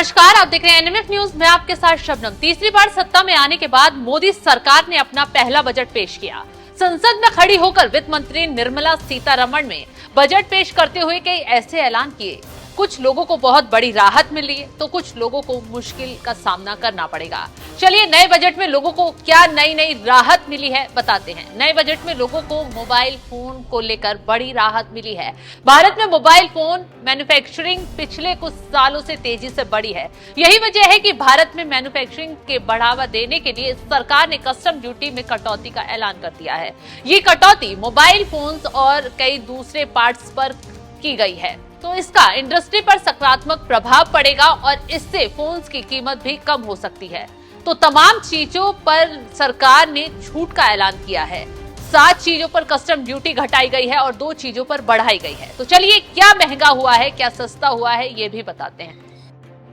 नमस्कार, आप देख रहे हैं एनएमएफ न्यूज। मैं आपके साथ शबनम। तीसरी बार सत्ता में आने के बाद मोदी सरकार ने अपना पहला बजट पेश किया। संसद में खड़ी होकर वित्त मंत्री निर्मला सीतारमण ने बजट पेश करते हुए कई ऐसे ऐलान किए। कुछ लोगों को बहुत बड़ी राहत मिली है तो कुछ लोगों को मुश्किल का सामना करना पड़ेगा। चलिए नए बजट में लोगों को क्या नई राहत मिली है बताते हैं। नए बजट में लोगों को मोबाइल फोन को लेकर बड़ी राहत मिली है। भारत में मोबाइल फोन मैन्युफैक्चरिंग पिछले कुछ सालों से तेजी से बढ़ी है। यही वजह है कि भारत में मैन्युफैक्चरिंग के बढ़ावा देने के लिए सरकार ने कस्टम ड्यूटी में कटौती का ऐलान कर दिया है। ये कटौती मोबाइल फोन्स और कई दूसरे पार्ट्स पर की गई है, तो इसका इंडस्ट्री पर सकारात्मक प्रभाव पड़ेगा और इससे फोन्स की कीमत भी कम हो सकती है। तो तमाम चीजों पर सरकार ने छूट का ऐलान किया है। 7 चीजों पर कस्टम ड्यूटी घटाई गई है और 2 चीजों पर बढ़ाई गई है। तो चलिए क्या महंगा हुआ है, क्या सस्ता हुआ है, ये भी बताते हैं।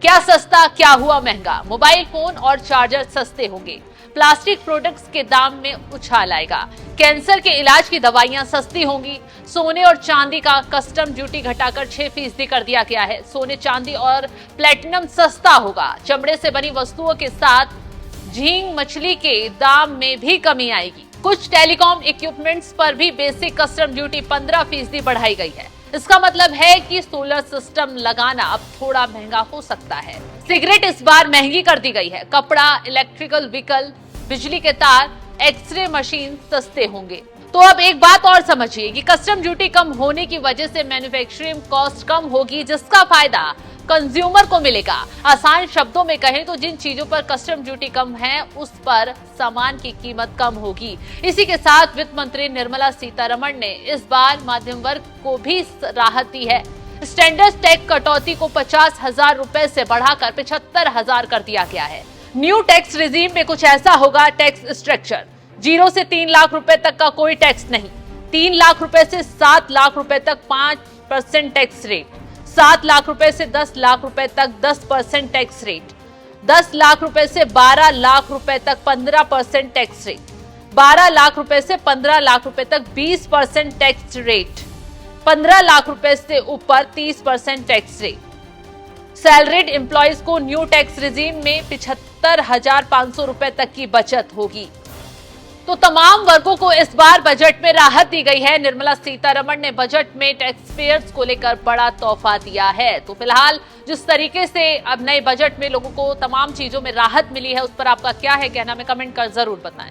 क्या सस्ता, क्या हुआ महंगा? मोबाइल फोन और चार्जर सस्ते होंगे। प्लास्टिक प्रोडक्ट्स के दाम में उछाल आएगा। कैंसर के इलाज की दवाइयां सस्ती होंगी। सोने और चांदी का कस्टम ड्यूटी घटाकर 6% कर दिया गया है। सोने, चांदी और प्लेटिनम सस्ता होगा। चमड़े से बनी वस्तुओं के साथ झींग मछली के दाम में भी कमी आएगी। कुछ टेलीकॉम इक्विपमेंट्स पर भी बेसिक कस्टम ड्यूटी 15% बढ़ाई गई है। इसका मतलब है कि सोलर सिस्टम लगाना अब थोड़ा महंगा हो सकता है। सिगरेट इस बार महंगी कर दी गई है। कपड़ा, इलेक्ट्रिकल व्हीकल, बिजली के तार, एक्सरे मशीन सस्ते होंगे। तो अब एक बात और समझिए कि कस्टम ड्यूटी कम होने की वजह से मैन्युफैक्चरिंग कॉस्ट कम होगी, जिसका फायदा कंज्यूमर को मिलेगा। आसान शब्दों में कहें तो जिन चीजों पर कस्टम ड्यूटी कम है उस पर सामान की कीमत कम होगी। इसी के साथ वित्त मंत्री निर्मला सीतारमण ने इस बार मध्यम वर्ग को भी राहत दी है। स्टैंडर्ड टैक्स कटौती को 50,000 रुपए से बढ़ाकर 75,000 कर दिया गया है। न्यू टैक्स रिजीम में कुछ ऐसा होगा। टैक्स स्ट्रक्चर 0 से 3 लाख रुपए तक का कोई टैक्स नहीं। 3 लाख रुपए से 7 लाख रुपए तक 5% टैक्स रेट। 7 लाख रुपए से 10 लाख रुपए तक 10% टैक्स रेट। 10 लाख रुपए से 12 लाख रुपए तक 15% टैक्स रेट। 12 लाख रुपए से 15 लाख रुपए तक 20% टैक्स रेट। 15 लाख रुपए से ऊपर 30% टैक्स रेट। सैलरीड एम्प्लॉइज को न्यू टैक्स रिजीम में 75,500 रुपए तक की बचत होगी। तो तमाम वर्गों को इस बार बजट में राहत दी गई है। निर्मला सीतारमण ने बजट में टैक्स पेयर्स को लेकर बड़ा तोहफा दिया है। तो फिलहाल जिस तरीके से अब नए बजट में लोगों को तमाम चीजों में राहत मिली है, उस पर आपका क्या है कहना, में कमेंट कर जरूर बताएं।